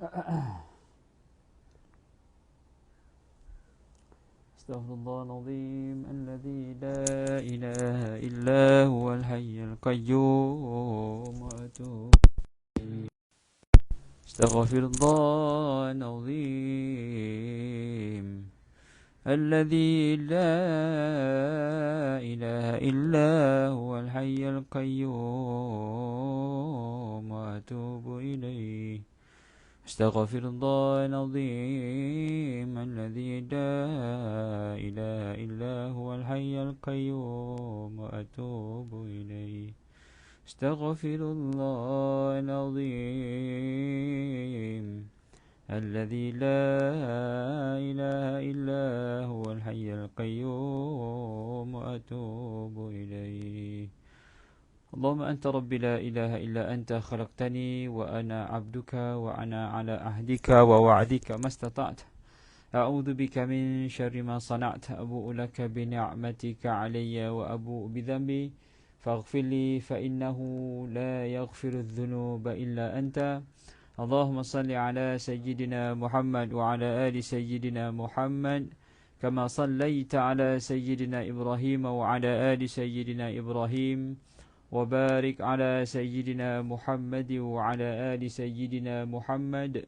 استغفر الله العظيم الذي لا إله إلا هو الحي القيوم وأتوب إليه. استغفر الله العظيم الذي لا إله إلا هو الحي القيوم وأتوب إليه. استغفر الله العظيم الذي لا إله إلا هو الحي القيوم وأتوب إليه. استغفر الله العظيم الذي لا إله إلا هو الحي القيوم وأتوب إليه. اللهم أنت ربي لا إله إلا أنت خلقتني وأنا عبدك وأنا على عهدك ووعدك ما استطعت. أعوذ بك من شر ما صنعت. أبوء لك بنعمتك علي وأبوء بذنبي فاغفر لي فإنه لا يغفر الذنوب إلا أنت. اللهم صل على سيدنا محمد وعلى آل سيدنا محمد كما صليت على سيدنا إبراهيم وعلى آل سيدنا إبراهيم وبارك على سيدنا محمد وعلى آل سيدنا محمد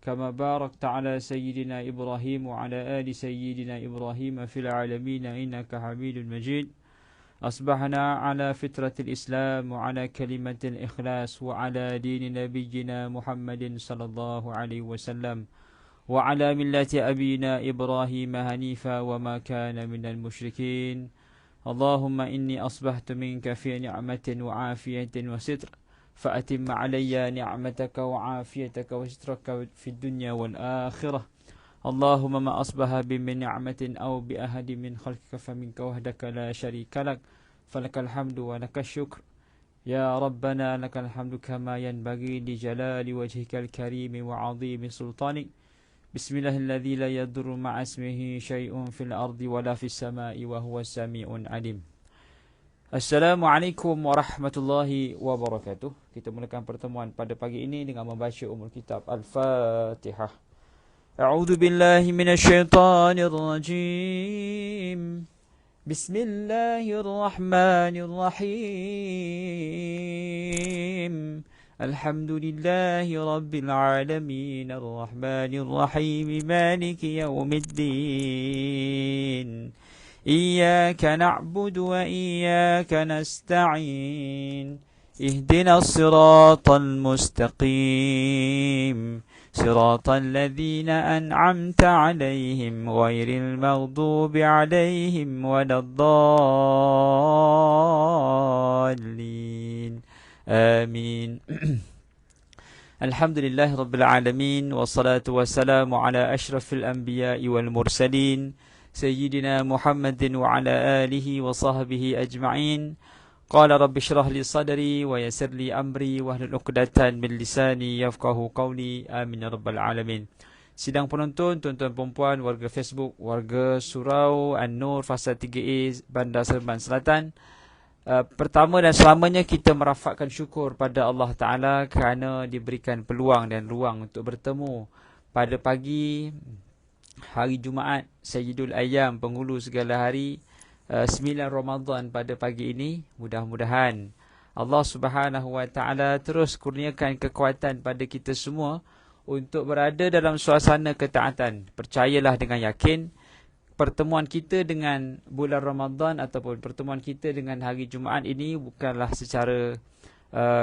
كما باركت على سيدنا إبراهيم وعلى آل سيدنا إبراهيم في العالمين إنك حميد مجيد. أصبحنا على فطرة الإسلام وعلى كلمة الإخلاص وعلى دين نبينا محمد صلى الله عليه وسلم وعلى ملة أبينا إبراهيم حنيفا وما كان من المشركين. اللهم إني أصبحت منك في نعمة وعافية وستر فأتم علي نعمتك وعافيتك وسترك في الدنيا والآخرة. اللهم ما أصبح بمن نعمة أو بأحد من خلقك فمنك وحدك لا شريك لك فلك الحمد ولك الشكر. يا ربنا لك الحمد كما ينبغي لجلال وجهك الكريم وعظيم سلطانك. بسم الله الذي لا يضر مع اسمه شيء في الأرض ولا في السماء وهو السميع العليم. Assalamualaikum warahmatullahi wabarakatuh. Kita mulakan pertemuan pada pagi ini dengan membaca Ummul Kitab Al-Fatihah. A'udzu billahi minasyaitonir rajim. Bismillahirrahmanirrahim. Alhamdulillahi rabbil alamin arrahmanir rahim maliki yaumiddin. Iyyaka na'budu wa iyyaka nasta'in. Ihdinas siratal mustaqim. صراط الذين أنعمت عليهم غير المغضوب عليهم ولا الضالين آمين. الحمد لله رب العالمين والصلاة والسلام على أشرف الأنبياء والمرسلين سيدنا محمد وعلى آله وصحبه أجمعين. قال رب اشرح لي صدري ويسر لي أمري واhlul 'uqdatan min lisani yafqahu qawli. Amin ya rabbal alamin. Sidang penonton, tuan-tuan perempuan, warga Facebook, warga Surau An-Nur Fasa 3A Bandar Seremban Selatan. Pertama dan selamanya kita merafakkan syukur pada Allah Ta'ala kerana diberikan peluang dan ruang untuk bertemu pada pagi hari Jumaat Sayyidul Ayyam, penghulu segala hari, 9 Ramadan pada pagi ini. Mudah-mudahan Allah Subhanahu Wa Ta'ala terus kurniakan kekuatan pada kita semua untuk berada dalam suasana ketaatan. Percayalah dengan yakin, pertemuan kita dengan bulan Ramadan ataupun pertemuan kita dengan hari Jumaat ini bukanlah secara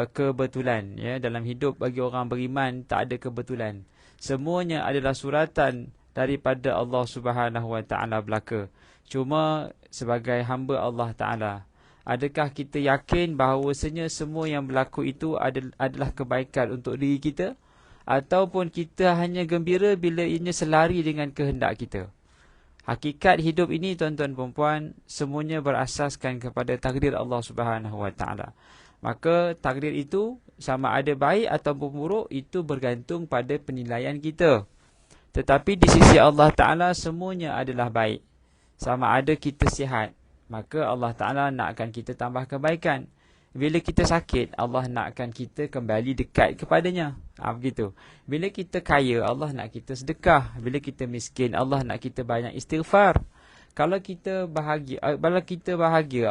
kebetulan. Ya, dalam hidup bagi orang beriman tak ada kebetulan. Semuanya adalah suratan daripada Allah Subhanahu Wa Ta'ala belaka. Cuma sebagai hamba Allah Ta'ala, adakah kita yakin bahawasanya semua yang berlaku itu adalah kebaikan untuk diri kita? Ataupun kita hanya gembira bila ianya selari dengan kehendak kita? Hakikat hidup ini, tuan-tuan perempuan, semuanya berasaskan kepada takdir Allah Subhanahu Wa Ta'ala. Maka takdir itu sama ada baik ataupun buruk, itu bergantung pada penilaian kita. Tetapi di sisi Allah Ta'ala semuanya adalah baik. Sama ada kita sihat, maka Allah Ta'ala nakkan kita tambah kebaikan. Bila kita sakit, Allah nakkan kita kembali dekat kepadanya. Begitu. Bila kita kaya, Allah nak kita sedekah. Bila kita miskin, Allah nak kita banyak istighfar. Kalau kita bahagia,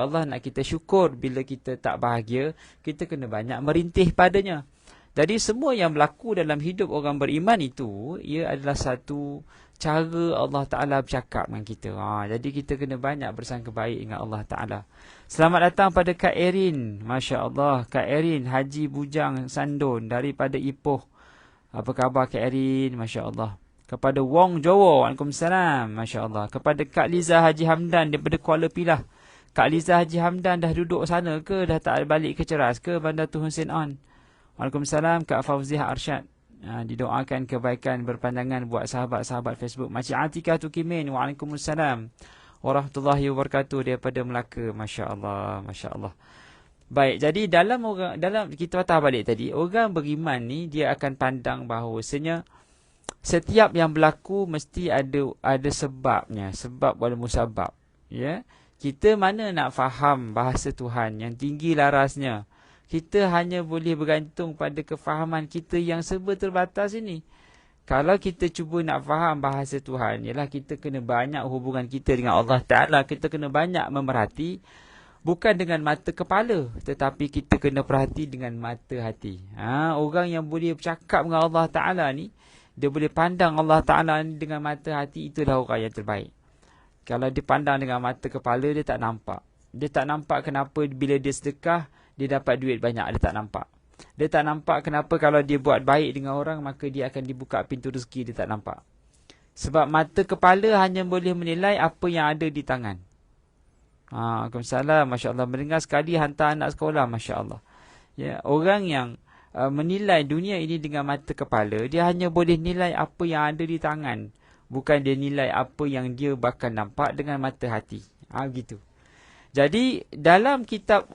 Allah nak kita syukur. Bila kita tak bahagia, kita kena banyak merintih padanya. Jadi semua yang berlaku dalam hidup orang beriman itu, ia adalah satu cara Allah Ta'ala bercakap dengan kita. Jadi kita kena banyak bersangka baik dengan Allah Ta'ala. Selamat datang pada Kak Erin. Masya Allah. Kak Erin, Haji Bujang Sandon daripada Ipoh. Apa khabar Kak Erin? Masya Allah. Kepada Wong Jowo, Waalaikumsalam. Masya Allah. Kepada Kak Liza Haji Hamdan daripada Kuala Pilah. Kak Liza Haji Hamdan dah duduk sana ke? Dah tak balik ke Ceras ke? Bandar Tun Hussein On. Waalaikumsalam. Kak Fauziah Arsyad. Didoakan kebaikan berpandangan buat sahabat-sahabat Facebook. Makcik Atikah Tukimin. Waalaikumsalam warahmatullahi wabarakatuh daripada Melaka. Masya Allah. Masya Allah. Baik, jadi dalam kita patah balik tadi, orang beriman ni dia akan pandang bahawasanya setiap yang berlaku mesti ada sebabnya, sebab wal musabab. Ya, kita mana nak faham bahasa Tuhan yang tinggi larasnya. Kita hanya boleh bergantung pada kefahaman kita yang serba terbatas ini. Kalau kita cuba nak faham bahasa Tuhan, ialah kita kena banyak hubungan kita dengan Allah Ta'ala. Kita kena banyak memerhati, bukan dengan mata kepala, tetapi kita kena perhati dengan mata hati. Orang yang boleh bercakap dengan Allah Ta'ala ni, dia boleh pandang Allah Ta'ala ni dengan mata hati, itulah orang yang terbaik. Kalau dia pandang dengan mata kepala, dia tak nampak. Dia tak nampak kenapa bila dia sedekah, dia dapat duit banyak, dia tak nampak. Dia tak nampak kenapa kalau dia buat baik dengan orang, maka dia akan dibuka pintu rezeki, dia tak nampak. Sebab mata kepala hanya boleh menilai apa yang ada di tangan. Waalaikumsalam. Masya Allah. Mendengar sekali hantar anak sekolah. Masya Allah. Ya, orang yang menilai dunia ini dengan mata kepala, dia hanya boleh nilai apa yang ada di tangan. Bukan dia nilai apa yang dia bakal nampak dengan mata hati. Begitu. Jadi dalam kitab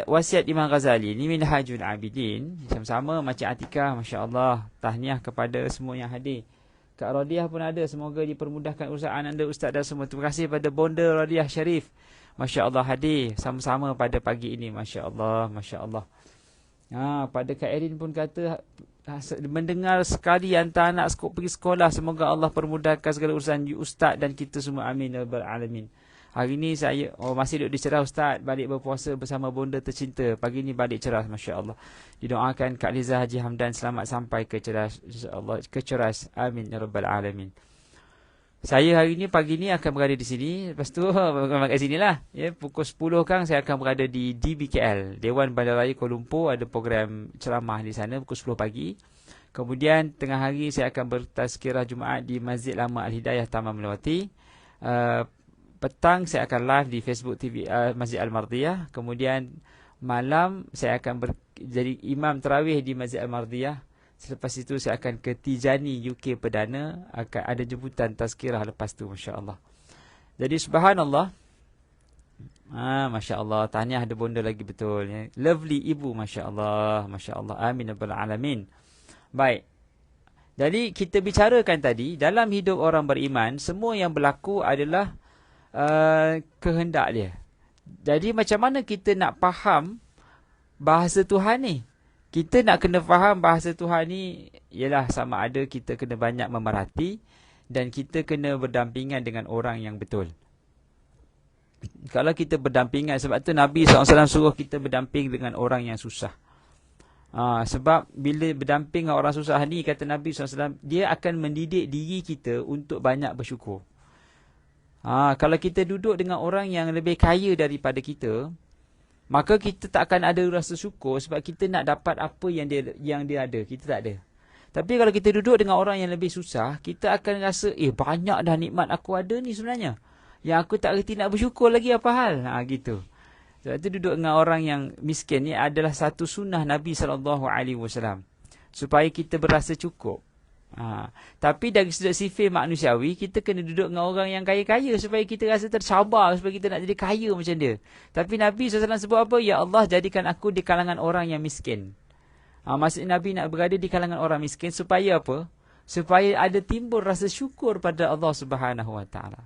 Wasiat Imam Ghazali ni, Minhajul Abidin, sama-sama Makcik Atikah, Masya Allah, tahniah kepada semua yang hadir. Kak Rodiah pun ada, semoga dipermudahkan urusan anda Ustaz dan semua. Terima kasih pada Bonda Rodiah Syarif, Masya Allah hadir sama-sama pada pagi ini. Masya Allah, Masya Allah. Pada Kak Erin pun kata mendengar sekali hantar anak pergi sekolah, semoga Allah permudahkan segala urusan Ustaz dan kita semua, amin ya rabbal alamin. Hari ni saya masih duduk di Ceras Ustaz, balik berpuasa bersama bonda tercinta. Pagi ni balik Ceras, Masya Allah. Didoakan Kak Liza Haji Hamdan selamat sampai ke Ceras, insya-Allah ke Ceras, amin ya rabbal alamin. Saya hari ni pagi ni akan berada di sini, lepas tu kat sinilah ya, pukul 10 kan saya akan berada di DBKL, Dewan Bandaraya Kuala Lumpur, ada program ceramah di sana pukul 10 pagi. Kemudian tengah hari saya akan bertazkirah Jumaat di Masjid Lama Al-Hidayah Taman Melawati. Petang saya akan live di Facebook TV Masjid Al-Mardiyah. Kemudian malam saya akan jadi imam tarawih di Masjid Al-Mardiyah. Selepas itu saya akan ke Tijani UK Perdana, akan ada jemputan tazkirah lepas tu, Masya Allah. Jadi subhanallah. Masya Allah, tahniah ada bonda lagi betul ya. Lovely ibu, Masya Allah, Masya Allah, amin rabbal alamin. Baik. Jadi kita bicarakan tadi, dalam hidup orang beriman, semua yang berlaku adalah kehendak dia. Jadi macam mana kita nak faham bahasa Tuhan ni? Kita nak kena faham bahasa Tuhan ni, ialah sama ada kita kena banyak memerhati dan kita kena berdampingan dengan orang yang betul. Kalau kita berdampingan, sebab tu Nabi SAW suruh kita berdamping dengan orang yang susah. Sebab bila berdamping dengan orang susah ni, kata Nabi SAW, dia akan mendidik diri kita untuk banyak bersyukur. Kalau kita duduk dengan orang yang lebih kaya daripada kita, maka kita tak akan ada rasa syukur sebab kita nak dapat apa yang dia ada, kita tak ada. Tapi kalau kita duduk dengan orang yang lebih susah, kita akan rasa banyak dah nikmat aku ada ni sebenarnya, yang aku tak reti nak bersyukur lagi apa hal. Gitu. Sebab itu duduk dengan orang yang miskin ni adalah satu sunnah Nabi SAW, supaya kita berasa cukup. Tapi dari sudut sifat manusiawi, kita kena duduk dengan orang yang kaya-kaya supaya kita rasa tercabar, supaya kita nak jadi kaya macam dia. Tapi Nabi SAW sebut apa? Ya Allah, jadikan aku di kalangan orang yang miskin. Maksud Nabi nak berada di kalangan orang miskin supaya apa? Supaya ada timbul rasa syukur pada Allah Subhanahu Wa Taala.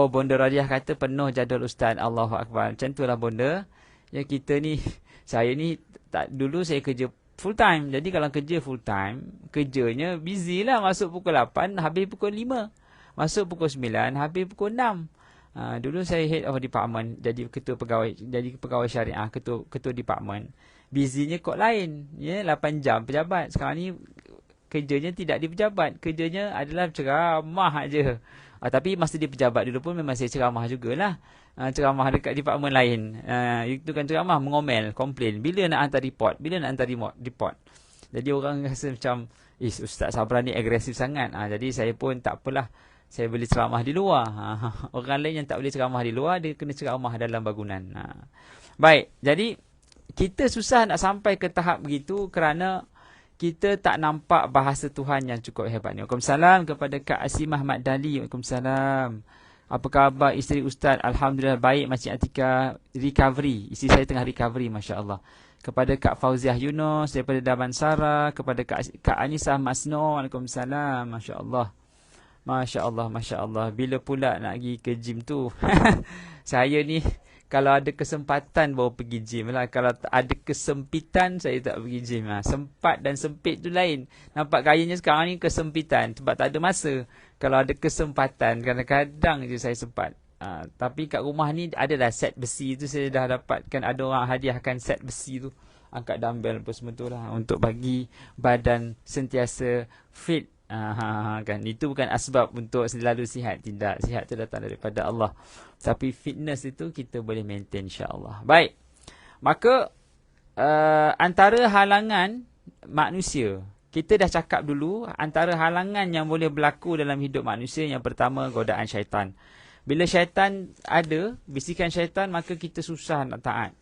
Bonda Radiah kata penuh jadual Ustaz. Allahu Akbar. Macam itulah bonda. Ya kita ni, saya ni dulu saya kerja full time. Jadi kalau kerja full time, kerjanya busy lah. Masuk pukul 8, habis pukul 5. Masuk pukul 9, habis pukul 6. Dulu saya head of department, jadi ketua pegawai, jadi pegawai syariah, ketua department. Busynya kod lain, ya, 8 jam pejabat. Sekarang ni kerjanya tidak di pejabat, kerjanya adalah ceramah aja. Tapi masa di pejabat dulu pun memang saya ceramah jugalah. Ceramah dekat department lain. Itu kan ceramah, mengomel, komplain. Bila nak hantar report? Bila nak hantar report? Jadi orang rasa macam, Ustaz Sabran ni agresif sangat. Jadi saya pun tak apalah. Saya boleh ceramah di luar. Orang lain yang tak boleh ceramah di luar, dia kena ceramah dalam bangunan. Baik, jadi kita susah nak sampai ke tahap begitu kerana kita tak nampak bahasa Tuhan yang cukup hebat ni. Waalaikumsalam kepada Kak Asimah Mat Dali. Waalaikumsalam. Apa khabar isteri Ustaz? Alhamdulillah baik. Makcik Atika recovery. Isteri saya tengah recovery, Masya Allah. Kepada Kak Fauziah Yunus daripada Damansara. Kepada Kak Anisah Masno. Waalaikumsalam. Masya Allah. Masya Allah, Masya Allah. Bila pula nak pergi ke gym tu? Saya ni kalau ada kesempatan baru pergi gym lah. Kalau ada kesempitan, saya tak pergi gym lah. Sempat dan sempit tu lain. Nampak gayanya sekarang ni kesempitan. Sebab tak ada masa. Kalau ada kesempatan, kadang-kadang je saya sempat. Tapi kat rumah ni adalah set besi tu. Saya dah dapatkan, ada orang hadiahkan set besi tu. Angkat dumbbell apa semua tu lah. Untuk bagi badan sentiasa fit. Kan itu bukan asbab untuk selalu sihat, tidak. Sihat itu datang daripada Allah, tapi fitness itu kita boleh maintain, insya-Allah. Baik, maka antara halangan manusia, kita dah cakap dulu, antara halangan yang boleh berlaku dalam hidup manusia, yang pertama godaan syaitan. Bila syaitan ada, bisikan syaitan, maka kita susah nak taat,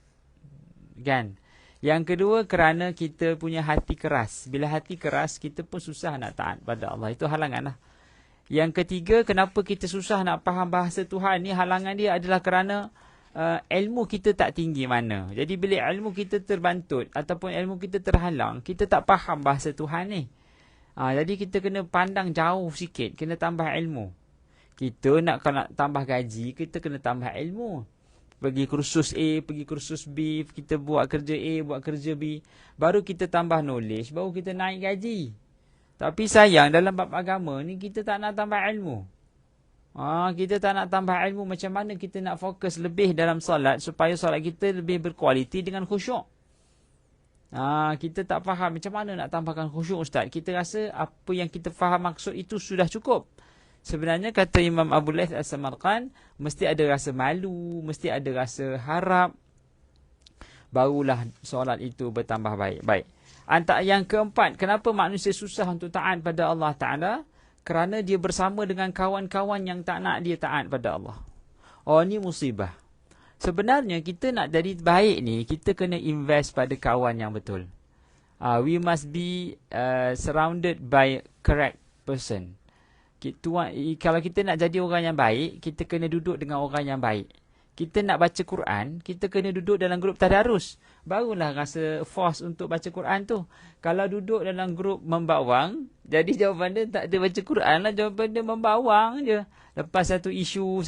kan? Yang kedua, kerana kita punya hati keras. Bila hati keras, kita pun susah nak taat pada Allah. Itu halangan lah. Yang ketiga, kenapa kita susah nak faham bahasa Tuhan ni, halangan dia adalah kerana ilmu kita tak tinggi mana. Jadi bila ilmu kita terbantut ataupun ilmu kita terhalang, kita tak faham bahasa Tuhan ni. Jadi kita kena pandang jauh sikit, kena tambah ilmu. Kita nak tambah gaji, kita kena tambah ilmu. Pergi kursus A, pergi kursus B, kita buat kerja A, buat kerja B. Baru kita tambah knowledge, baru kita naik gaji. Tapi sayang, dalam bab agama ni kita tak nak tambah ilmu. Kita tak nak tambah ilmu, macam mana kita nak fokus lebih dalam solat supaya solat kita lebih berkualiti dengan khusyuk. Kita tak faham macam mana nak tambahkan khusyuk, Ustaz. Kita rasa apa yang kita faham maksud itu sudah cukup. Sebenarnya kata Imam Abu Laith As-Samarqand, mesti ada rasa malu, mesti ada rasa harap, barulah solat itu bertambah baik. Baik. Antara yang keempat, kenapa manusia susah untuk taat pada Allah Ta'ala? Kerana dia bersama dengan kawan-kawan yang tak nak dia taat pada Allah. Ni musibah. Sebenarnya kita nak jadi baik ni, kita kena invest pada kawan yang betul. We must be surrounded by correct person. Kalau kita nak jadi orang yang baik, kita kena duduk dengan orang yang baik. Kita nak baca Quran, kita kena duduk dalam grup tadarus. Barulah rasa force untuk baca Quran tu. Kalau duduk dalam grup membawang, jadi jawapan dia tak ada baca Quran lah, jawapan dia membawang je. Lepas satu isu,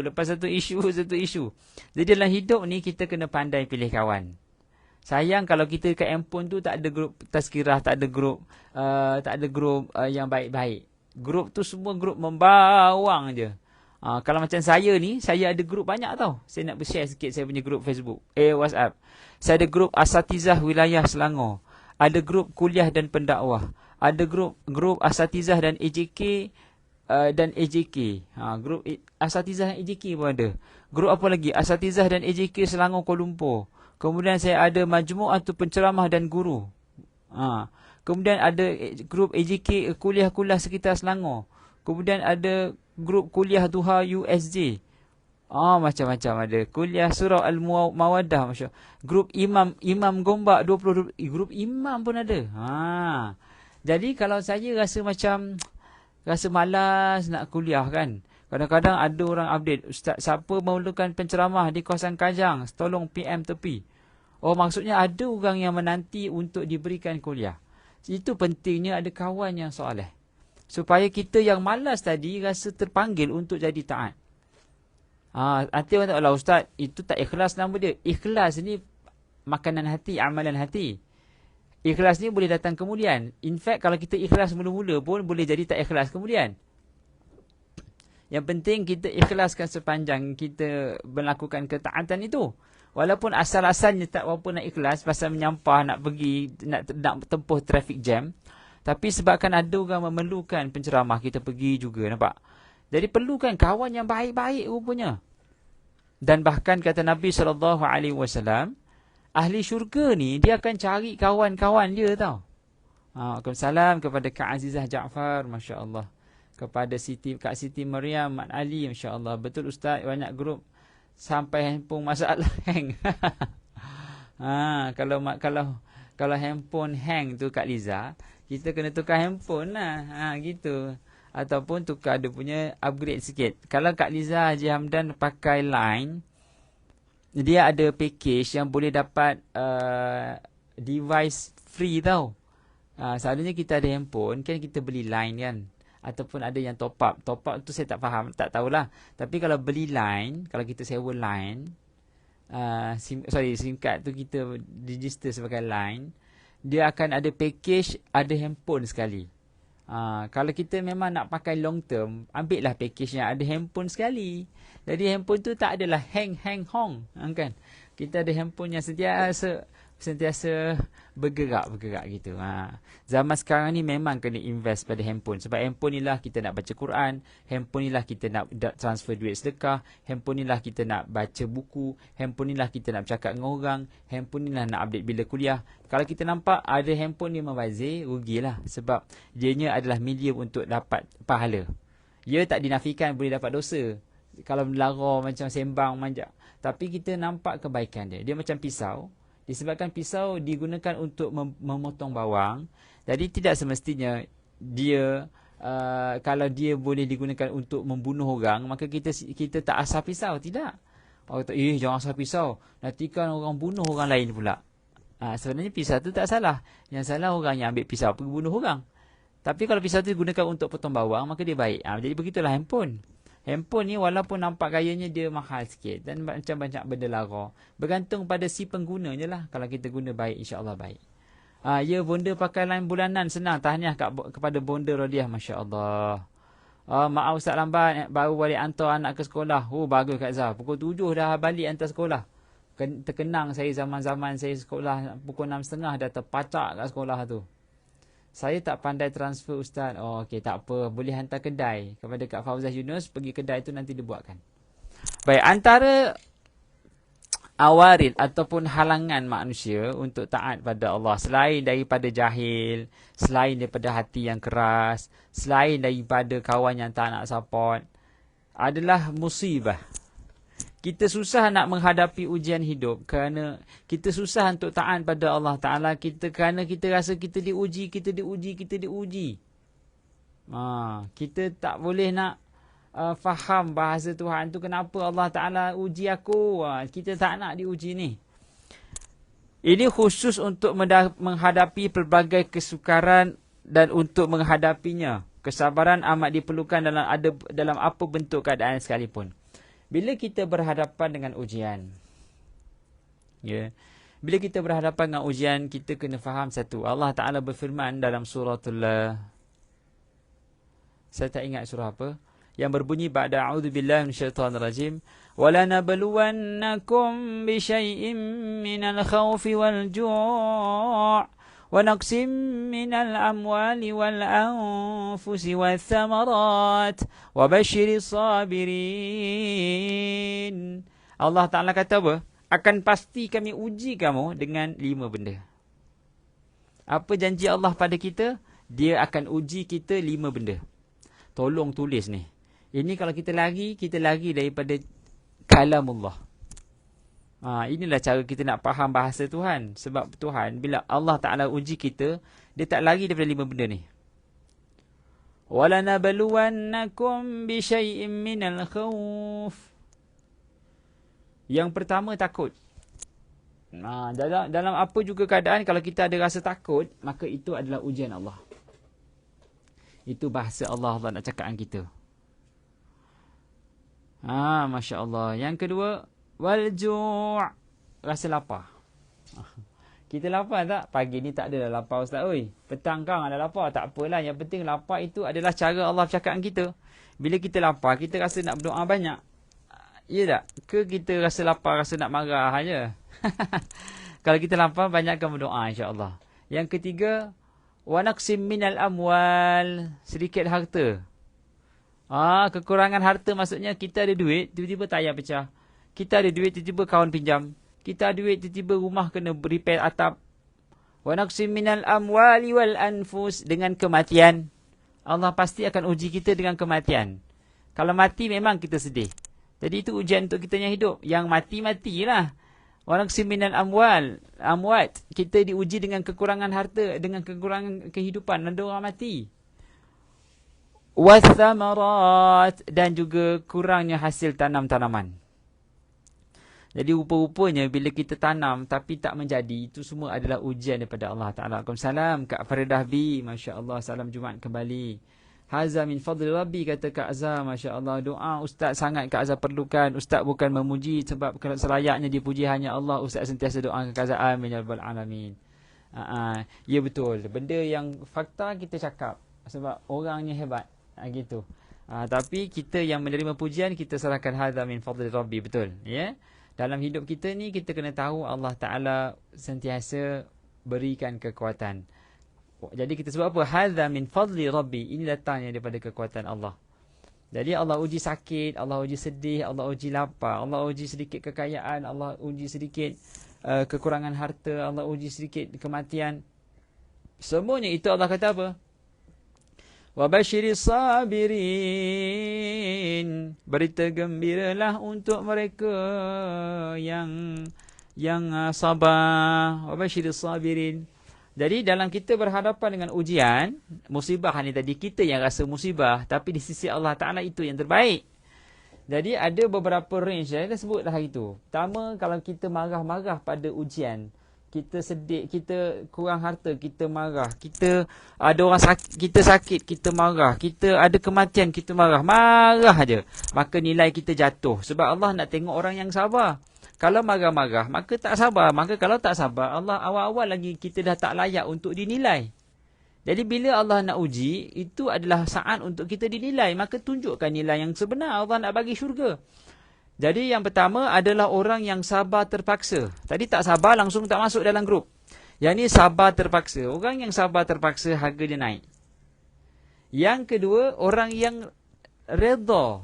lepas satu isu. Jadi dalam hidup ni kita kena pandai pilih kawan. Sayang kalau kita kat handphone tu tak ada grup tazkirah, tak ada grup yang baik-baik. Grup tu semua grup membawang je. Kalau macam saya ni, saya ada grup banyak tau. Saya nak share sikit saya punya grup Facebook, WhatsApp. Saya ada grup Asatizah Wilayah Selangor. Ada grup Kuliah dan Pendakwah. Ada grup Asatizah dan AJK dan AJK. Grup Asatizah dan AJK pun ada. Grup apa lagi? Asatizah dan AJK Selangor Kuala Lumpur. Kemudian saya ada Majmu'atul Penceramah dan Guru. Kemudian ada grup AJK kuliah-kuliah sekitar Selangor. Kemudian ada grup kuliah Duha USJ. Macam-macam ada. Kuliah Surah Al-Mawaddah, Masya Allah. Grup Imam Gombak 20. Grup imam pun ada. Jadi kalau saya rasa malas nak kuliah kan. Kadang-kadang ada orang update, Ustaz, siapa memerlukan penceramah di kawasan Kajang, tolong PM tepi. Maksudnya ada orang yang menanti untuk diberikan kuliah. Itu pentingnya ada kawan yang soleh. Supaya kita yang malas tadi rasa terpanggil untuk jadi taat. Nanti orang tak, ustaz, itu tak ikhlas nama dia. Ikhlas ni makanan hati, amalan hati. Ikhlas ni boleh datang kemudian. In fact, kalau kita ikhlas mula-mula pun boleh jadi tak ikhlas kemudian. Yang penting kita ikhlaskan sepanjang kita melakukan ketaatan itu. Walaupun asal-asalnya tak apa nak ikhlas pasal menyampah, nak pergi, nak tempuh traffic jam. Tapi sebabkan ada orang memerlukan penceramah, kita pergi juga, nampak? Jadi perlukan kawan yang baik-baik rupanya. Dan bahkan kata Nabi SAW, ahli syurga ni, dia akan cari kawan-kawan dia tau. Waalaikumsalam kepada Kak Azizah Jaafar, Masya Allah. Kepada Kak Siti Maryam, Mat Ali, Masya Allah. Betul Ustaz, banyak grup sampai handphone masalah hang. Kalau handphone hang tu Kak Liza, kita kena tukar handphone lah. Gitu. Ataupun tukar dia punya upgrade sikit. Kalau Kak Liza Haji Hamdan pakai Line, dia ada package yang boleh dapat device free tau. Selalunya kita ada handphone, kan kita beli Line kan. Ataupun ada yang top up. Top up tu saya tak faham, tak tahulah. Tapi kalau beli Line, kalau kita sewa Line, SIM card tu kita register sebagai Line, dia akan ada package, ada handphone sekali. Kalau kita memang nak pakai long term, ambil lah package yang ada handphone sekali. Jadi handphone tu tak adalah hang-hong, kan? Kita ada handphone yang sentiasa bergerak gitu. Zaman sekarang ni memang kena invest pada handphone. Sebab handphone ni lah kita nak baca Quran, handphone ni lah kita nak transfer duit sedekah, handphone ni lah kita nak baca buku, handphone ni lah kita nak bercakap dengan orang, handphone ni lah nak update bila kuliah. Kalau kita nampak ada handphone ni membazir, rugilah. Sebab dianya adalah medium untuk dapat pahala. Ia tak dinafikan boleh dapat dosa. Kalau melara macam sembang manjak. Tapi kita nampak kebaikan dia. Dia macam pisau. Disebabkan pisau digunakan untuk memotong bawang. Jadi tidak semestinya dia kalau dia boleh digunakan untuk membunuh orang, maka kita tak asah pisau. Tidak. Orang kata, jangan asah pisau. Nanti kan orang bunuh orang lain pula. Sebenarnya pisau tu tak salah. Yang salah orang yang ambil pisau pergi bunuh orang. Tapi kalau pisau tu digunakan untuk potong bawang, maka dia baik. Jadi begitulah handphone. Handphone ni walaupun nampak gayanya dia mahal sikit dan macam banyak benda lara, bergantung pada si penggunanya lah. Kalau kita guna baik, insya-Allah baik. Ya, bonda pakai Line bulanan, senang. Tahniah kepada bonda Rodiah, masya-Allah. Maaf Ustaz lambat, baru balik hantar anak ke sekolah. Bagus Kak Zah. Pukul 7 dah balik hantar sekolah. Terkenang saya zaman-zaman saya sekolah pukul 6.30 dah terpacak kat sekolah tu. Saya tak pandai transfer Ustaz. Okey, tak apa. Boleh hantar kedai. Kepada Kak Fauzah Yunus, pergi kedai tu nanti dia buatkan. Baik, antara awarid ataupun halangan manusia untuk taat pada Allah, selain daripada jahil, selain daripada hati yang keras, selain daripada kawan yang tak nak support, adalah musibah. Kita susah nak menghadapi ujian hidup kerana kita susah untuk taat pada Allah Ta'ala kerana kita rasa kita diuji. Kita tak boleh nak faham bahasa Tuhan tu, kenapa Allah Ta'ala uji aku. Kita tak nak diuji ni. Ini khusus untuk menghadapi pelbagai kesukaran dan untuk menghadapinya. Kesabaran amat diperlukan dalam apa bentuk keadaan sekalipun. Bila kita berhadapan dengan ujian, bila kita berhadapan dengan ujian, kita kena faham satu. Allah Ta'ala berfirman dalam suratul, saya tak ingat surah apa, yang berbunyi ba'da a'udzubillahi minasyaitonirrajim, وَلَنَبْلُوَنَّكُمْ بِشَيْءٍ مِّنَ الْخَوْفِ وَالْجُوعِ وَنَقْصٍ مِّنَ الْأَمْوَالِ وَالْأَنفُسِ وَالثَّمَرَاتِ وَبَشِّرِ الصَّابِرِينَ. Allah Ta'ala kata apa? Akan pasti kami uji kamu dengan 5 benda. Apa janji Allah pada kita? Dia akan uji kita 5 benda. Tolong tulis ni. Ini kalau kita lari daripada kalamullah. Inilah cara kita nak faham bahasa Tuhan. Sebab Tuhan, bila Allah Ta'ala uji kita, dia tak lari daripada 5 benda ni. وَلَنَبَلُوَنَّكُمْ بِشَيْءٍ مِّنَ الْخَوْفِ. Yang pertama, takut. Dalam apa juga keadaan, kalau kita ada rasa takut, maka itu adalah ujian Allah. Itu bahasa Allah nak cakap dengan kita. Masya Allah. Yang kedua, wal-ju'. Rasa lapar. Kita lapar tak? Pagi ni tak ada lapar Ustaz. Oi, petang kang ada lapar. Tak apalah. Yang penting lapar itu adalah cara Allah bercakap dengan kita. Bila kita lapar, kita rasa nak berdoa banyak. Ya tak? Ke kita rasa lapar, rasa nak marah aja? Kalau kita lapar, banyakkan berdoa insya-Allah. Yang ketiga, wa naqsim minal amwal. Sedikit harta. Kekurangan harta maksudnya kita ada duit, tiba-tiba tayar pecah. Kita ada duit, tiba-tiba kawan pinjam. Kita ada duit, tiba-tiba rumah kena repair atap. Wa naqsim minal amwali wal anfus. Dengan kematian. Allah pasti akan uji kita dengan kematian. Kalau mati memang kita sedih. Jadi itu ujian untuk kita yang hidup. Yang mati-matilah. Wa naqsim minal amwat. Kita diuji dengan kekurangan harta, dengan kekurangan kehidupan. Ada orang mati. Wathamarat, dan juga kurangnya hasil tanam-tanaman. Jadi rupa-rupanya bila kita tanam tapi tak menjadi, itu semua adalah ujian daripada Allah Ta'ala. Waalaikumsalam Kak Faridah B. Masya Allah, salam Jumaat kembali. Haza min fadli Rabbi, kata Kak Azhar. Masya Allah, doa Ustaz sangat Kak Azhar perlukan. Ustaz bukan memuji, sebab selayaknya dipuji hanya Allah. Ustaz sentiasa doa Kak Azhar. Amin ya rabbal alamin. Ya betul, benda yang fakta kita cakap sebab orangnya hebat. Gitu. Tapi kita yang menerima pujian, kita serahkan hadza min fadli Rabbi. Betul, ya. Dalam hidup kita ni kita kena tahu Allah Taala sentiasa berikan kekuatan. Jadi kita sebut apa? Hadza min fadli Rabbi. Ini datangnya daripada kekuatan Allah. Jadi Allah uji sakit, Allah uji sedih, Allah uji lapar, Allah uji sedikit kekayaan, Allah uji sedikit kekurangan harta, Allah uji sedikit kematian. Semuanya itu Allah kata apa? Wa basyiris sabirin. Berita gembiralah untuk mereka yang sabar. Wa basyiris sabirin. Jadi dalam kita berhadapan dengan ujian, musibah ni tadi, kita yang rasa musibah, tapi di sisi Allah Ta'ala itu yang terbaik. Jadi ada beberapa range, saya dah sebut dah hari tu. Pertama, kalau kita marah-marah pada ujian, kita sedih, kita kurang harta, kita marah. Kita ada orang sakit, kita marah. Kita ada kematian, kita marah. Marah aja. Maka nilai kita jatuh. Sebab Allah nak tengok orang yang sabar. Kalau marah-marah, maka tak sabar. Maka kalau tak sabar, Allah awal-awal lagi kita dah tak layak untuk dinilai. Jadi bila Allah nak uji, itu adalah saat untuk kita dinilai. Maka tunjukkan nilai yang sebenar. Allah nak bagi syurga. Jadi yang pertama adalah orang yang sabar terpaksa. Tadi tak sabar langsung tak masuk dalam grup. Yang ni sabar terpaksa. Orang yang sabar terpaksa harga dia naik. Yang kedua, orang yang redha.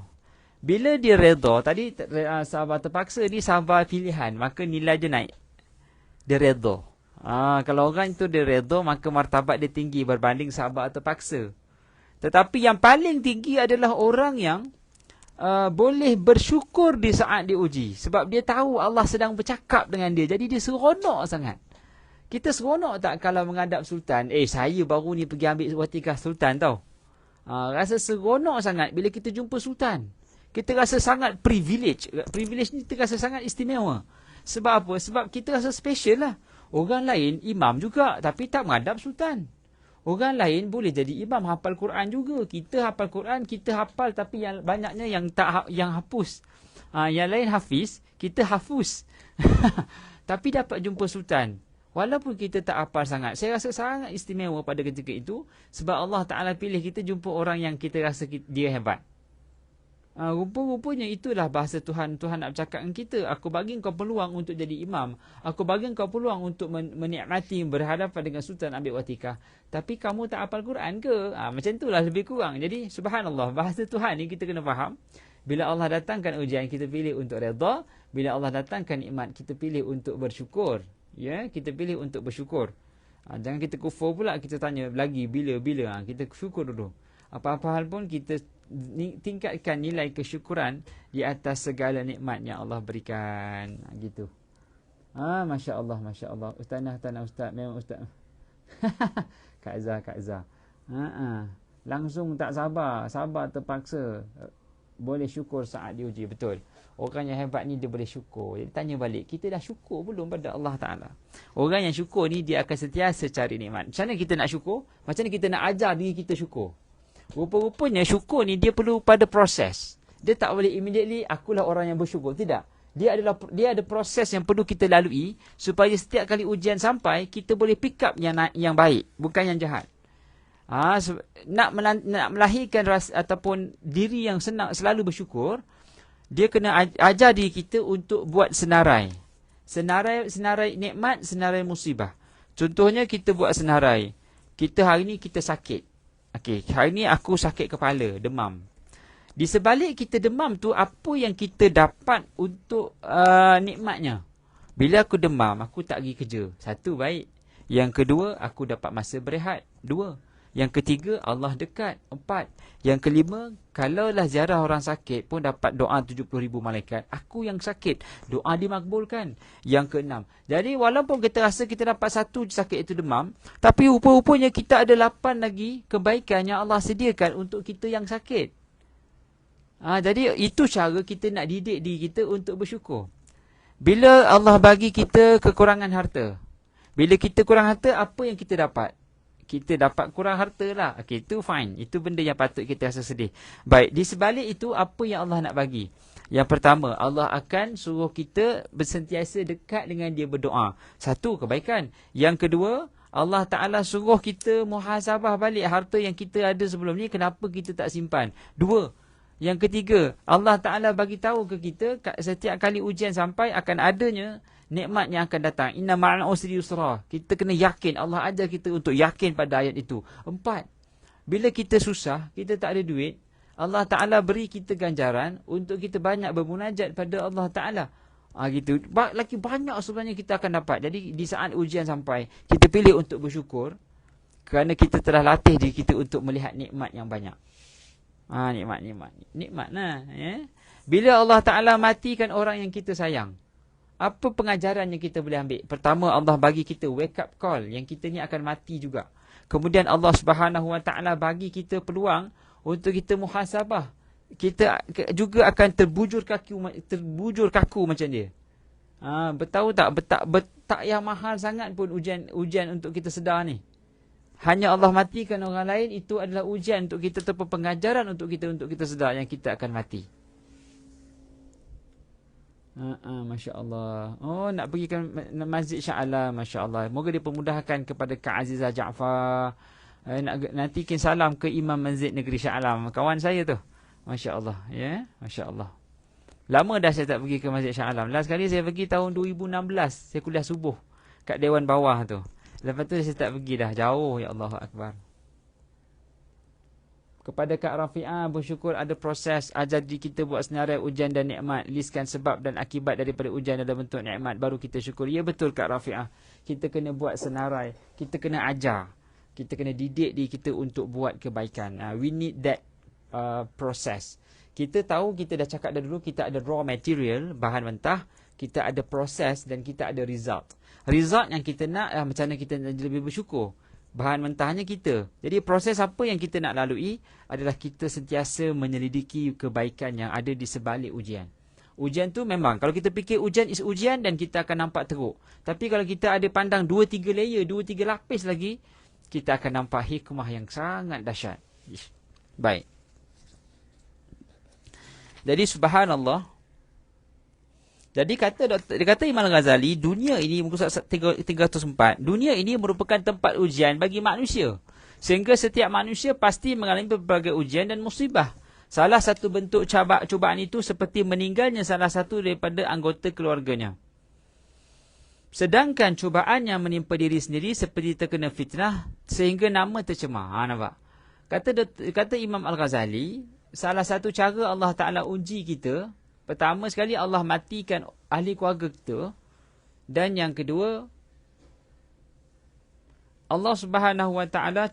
Bila dia redha, tadi sabar terpaksa, ni sabar pilihan, maka nilai dia naik. Dia redha. Kalau orang itu dia redha, maka martabat dia tinggi berbanding sabar terpaksa. Tetapi yang paling tinggi adalah orang yang boleh bersyukur di saat diuji. Sebab dia tahu Allah sedang bercakap dengan dia. Jadi dia seronok sangat. Kita seronok tak kalau menghadap Sultan? Saya baru ni pergi ambil watikah Sultan tau. Rasa seronok sangat bila kita jumpa Sultan. Kita rasa sangat privilege. Privilege ni kita rasa sangat istimewa. Sebab apa? Sebab kita rasa special lah. Orang lain imam juga tapi tak menghadap Sultan. Orang lain boleh jadi imam, hafal Quran juga. Kita hafal Quran, kita hafal, tapi yang banyaknya yang yang hapus. Yang lain hafiz, kita hafuz. Tapi dapat jumpa Sultan. Walaupun kita tak hafal sangat. Saya rasa sangat istimewa pada ketika itu. Sebab Allah Ta'ala pilih kita jumpa orang yang kita rasa dia hebat. Rupa-rupanya itulah bahasa Tuhan. Tuhan nak bercakap dengan kita. Aku bagi kau peluang untuk jadi imam. Aku bagi kau peluang untuk menikmati berhadapan dengan Sultan ambil watikah. Tapi kamu tak hafal Quran ke? Macam itulah lebih kurang. Jadi subhanallah, bahasa Tuhan ni kita kena faham. Bila Allah datangkan ujian, kita pilih untuk redha. Bila Allah datangkan nikmat, kita pilih untuk bersyukur. Ya, kita pilih untuk bersyukur. Jangan kita kufur pula, kita tanya lagi bila. Kita syukur dulu. Apa-apa hal pun kita tingkatkan nilai kesyukuran di atas segala nikmat yang Allah berikan. Gitu. Masya Allah. Ustaz, memang Ustaz. Kak Zah. Langsung tak sabar terpaksa. Boleh syukur saat diuji. Betul. Orang yang hebat ni dia boleh syukur. Jadi tanya balik, kita dah syukur belum pada Allah Ta'ala? Orang yang syukur ni dia akan sentiasa cari nikmat. Macam mana kita nak syukur? Macam mana kita nak ajar diri kita syukur? Rupa-rupanya syukur ni dia perlu pada proses. Dia tak boleh immediately, akulah orang yang bersyukur. Tidak. Dia ada proses yang perlu kita lalui supaya setiap kali ujian sampai, kita boleh pick up yang baik, bukan yang jahat. Nak melahirkan ataupun diri yang senang selalu bersyukur, dia kena ajar diri kita untuk buat senarai. Senarai nikmat, senarai musibah. Contohnya kita buat senarai. Hari ni kita sakit. Okey, hari ni aku sakit kepala, demam. Di sebalik kita demam tu, apa yang kita dapat untuk nikmatnya? Bila aku demam, aku tak pergi kerja. Satu, baik. Yang kedua, aku dapat masa berehat. Dua. Yang ketiga, Allah dekat. 4. Yang kelima, kalaulah ziarah orang sakit pun dapat doa 70,000 malaikat. Aku yang sakit, doa dimakbulkan. Yang keenam. Jadi walaupun kita rasa kita dapat satu sakit itu demam, tapi rupa-rupanya kita ada 8 lagi kebaikan yang Allah sediakan untuk kita yang sakit. Jadi itu cara kita nak didik diri kita untuk bersyukur. Bila Allah bagi kita kekurangan harta, bila kita kurang harta, apa yang kita dapat? Kita dapat kurang harta lah. Okey, itu fine. Itu benda yang patut kita rasa sedih. Baik, di sebalik itu, apa yang Allah nak bagi? Yang pertama, Allah akan suruh kita bersentiasa dekat dengan dia berdoa. Satu, kebaikan. Yang kedua, Allah Ta'ala suruh kita muhasabah balik harta yang kita ada sebelum ni, kenapa kita tak simpan? Dua, yang ketiga, Allah Ta'ala bagi tahu ke kita, setiap kali ujian sampai akan adanya nikmat yang akan datang. Inna ma'al usri yusra. Kita kena yakin. Allah ajar kita untuk yakin pada ayat itu. 4. Bila kita susah, kita tak ada duit, Allah Ta'ala beri kita ganjaran untuk kita banyak bermunajat pada Allah Ta'ala. Gitu. Lagi banyak sebenarnya kita akan dapat. Jadi di saat ujian sampai, kita pilih untuk bersyukur kerana kita telah latih diri kita untuk melihat nikmat yang banyak. Nikmat lah. Bila Allah Ta'ala matikan orang yang kita sayang, apa pengajaran yang kita boleh ambil? Pertama, Allah bagi kita wake up call, yang kita ni akan mati juga. Kemudian Allah Subhanahu Wa Ta'ala bagi kita peluang untuk kita muhasabah. Kita juga akan terbujur kaku macam dia. Tahu tak? Tak yang mahal sangat pun ujian untuk kita sedar ni. Hanya Allah matikan orang lain, itu adalah ujian untuk kita, ataupun pengajaran untuk kita sedar yang kita akan mati. Masya Allah. Nak pergi ke Masjid Shah Alam. Masya Allah. Moga dipermudahkan kepada Kak Azizah Jaafar. Nanti kirim salam ke Imam Masjid Negeri Shah Alam, kawan saya tu. Masya Allah. Masya Allah. Lama dah saya tak pergi ke Masjid Shah Alam. Last kali saya pergi tahun 2016. Saya kuliah subuh kat Dewan Bawah tu. Lepas tu saya tak pergi dah. Jauh, ya Allah Akbar. Kepada Kak Rafi'ah, bersyukur ada proses. Ajar diri kita buat senarai ujian dan nikmat. Listkan sebab dan akibat daripada ujian dalam bentuk nikmat. Baru kita syukur. Ya betul Kak Rafi'ah. Kita kena buat senarai. Kita kena ajar. Kita kena didik diri kita untuk buat kebaikan. We need that process. Kita tahu, kita dah cakap dah dulu, kita ada raw material, bahan mentah. Kita ada proses dan kita ada result. Result yang kita nak, macam mana kita lebih bersyukur. Bahan mentahnya kita. Jadi proses apa yang kita nak lalui adalah kita sentiasa menyelidiki kebaikan yang ada di sebalik ujian. Ujian tu memang, kalau kita fikir ujian is ujian, dan kita akan nampak teruk. Tapi kalau kita ada pandang 2-3 layer, 2-3 lapis lagi, kita akan nampak hikmah yang sangat dahsyat. Baik. Jadi subhanallah. Jadi kata Imam Al-Ghazali, dunia ini, muka surat 304, dunia ini merupakan tempat ujian bagi manusia. Sehingga setiap manusia pasti mengalami berbagai ujian dan musibah. Salah satu bentuk cubaan itu seperti meninggalnya salah satu daripada anggota keluarganya. Sedangkan cubaan yang menimpa diri sendiri seperti terkena fitnah sehingga nama tercemar. Nampak? Kata Imam Al-Ghazali, salah satu cara Allah Ta'ala uji kita, pertama sekali Allah matikan ahli keluarga kita. Dan yang kedua, Allah Subhanahu Wa Ta'ala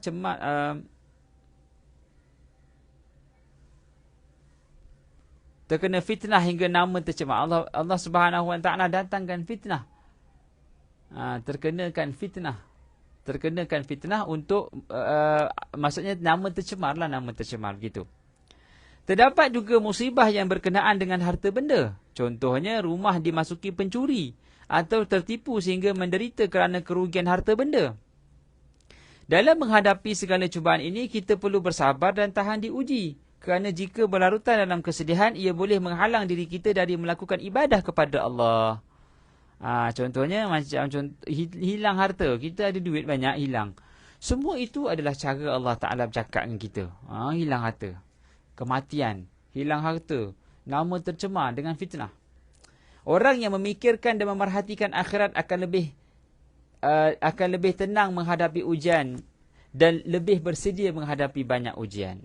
terkena fitnah hingga nama tercemar. Allah Subhanahu Wa Ta'ala datangkan fitnah. Terkenakan fitnah untuk maksudnya nama tercemar lah, nama tercemar gitu. Terdapat juga musibah yang berkenaan dengan harta benda. Contohnya, rumah dimasuki pencuri atau tertipu sehingga menderita kerana kerugian harta benda. Dalam menghadapi segala cubaan ini, kita perlu bersabar dan tahan diuji. Kerana jika berlarutan dalam kesedihan, ia boleh menghalang diri kita dari melakukan ibadah kepada Allah. Contohnya macam hilang harta. Kita ada duit banyak, hilang. Semua itu adalah cara Allah Ta'ala bercakap dengan kita. Hilang harta. Kematian. Hilang harta. Nama tercemar dengan fitnah. Orang yang memikirkan dan memerhatikan akhirat akan lebih tenang menghadapi ujian dan lebih bersedia menghadapi banyak ujian.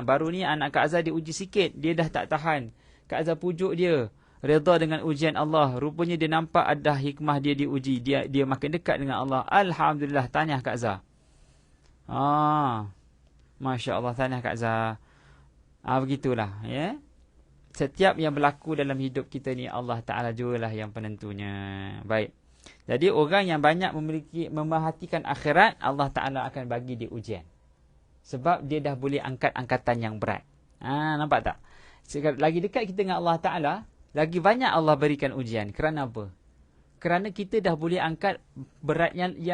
Baru ni anak Kak Azhar diuji sikit, dia dah tak tahan. Kak Azhar pujuk dia, redha dengan ujian Allah. Rupanya dia nampak ada hikmah dia diuji. Dia makin dekat dengan Allah. Alhamdulillah, tahniah Kak Azhar. Masya Allah, tahniah Kak Azhar. Begitulah, ya. Setiap yang berlaku dalam hidup kita ni, Allah Ta'ala jugalah yang penentunya. Baik. Jadi orang yang banyak memerhatikan akhirat, Allah Ta'ala akan bagi dia ujian. Sebab dia dah boleh angkat angkatan yang berat. Nampak tak? Lagi dekat kita dengan Allah Ta'ala, lagi banyak Allah berikan ujian. Kerana apa? Kerana kita dah boleh angkat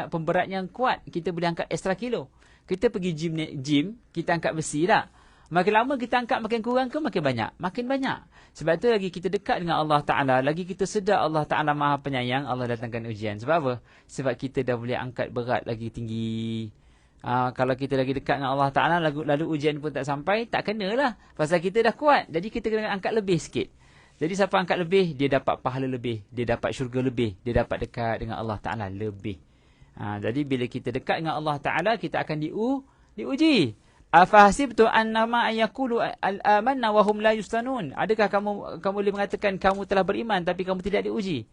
pemberat yang kuat. Kita boleh angkat extra kilo. Kita pergi gym, kita angkat besi tak? Makin lama kita angkat makin kurang ke makin banyak? Makin banyak. Sebab tu lagi kita dekat dengan Allah Ta'ala, lagi kita sedar Allah Ta'ala Maha Penyayang, Allah datangkan ujian. Sebab apa? Sebab kita dah boleh angkat berat lagi tinggi. Kalau kita lagi dekat dengan Allah Ta'ala, lalu ujian pun tak sampai, tak kenalah. Pasal kita dah kuat. Jadi kita kena angkat lebih sikit. Jadi siapa angkat lebih, dia dapat pahala lebih. Dia dapat syurga lebih. Dia dapat dekat dengan Allah Ta'ala lebih. Jadi bila kita dekat dengan Allah Ta'ala, kita akan diuji. Afahasibtu annama ayaqulu al-amanna wa hum la yuftanun. Adakah kamu boleh mengatakan kamu telah beriman tapi kamu tidak diuji?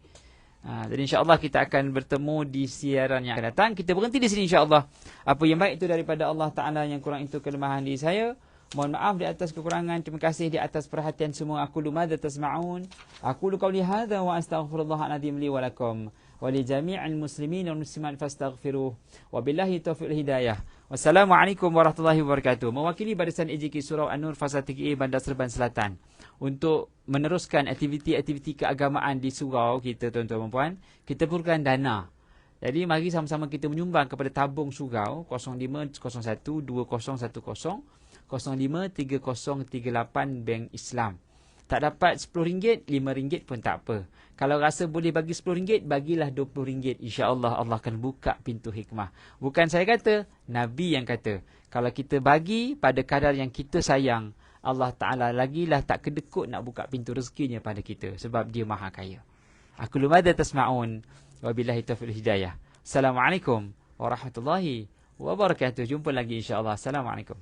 Jadi insya-Allah kita akan bertemu di siaran yang akan datang. Kita berhenti di sini insya-Allah. Apa yang baik itu daripada Allah Taala, yang kurang itu kelemahan diri saya. Mohon maaf di atas kekurangan. Terima kasih di atas perhatian semua. Aku lumadza tasma'un. Aku qauli hadza wa astaghfirullahal azim li wa lakum wa li jami'il muslimin wal muslimat fastaghfiruh. Wabillahi taufiq hidayah. Wassalamualaikum warahmatullahi wabarakatuh. Mewakili Barisan EJK Surau An-Nur Fasa 3A Bandar Serban Selatan untuk meneruskan aktiviti-aktiviti keagamaan di surau kita, tuan-tuan dan puan, kita perlukan dana. Jadi mari sama-sama kita menyumbang kepada tabung surau 0501 2010 053038 Bank Islam. Tak dapat RM10, RM5 pun tak apa. Kalau rasa boleh bagi RM10, bagilah RM20. InsyaAllah Allah akan buka pintu hikmah. Bukan saya kata, Nabi yang kata. Kalau kita bagi pada kadar yang kita sayang, Allah Ta'ala lagilah tak kedekut nak buka pintu rezekinya pada kita. Sebab dia maha kaya. Aku lumadza tasma'un. Wabillahi taufiq hidayah. Assalamualaikum warahmatullahi wabarakatuh. Jumpa lagi insyaAllah. Assalamualaikum.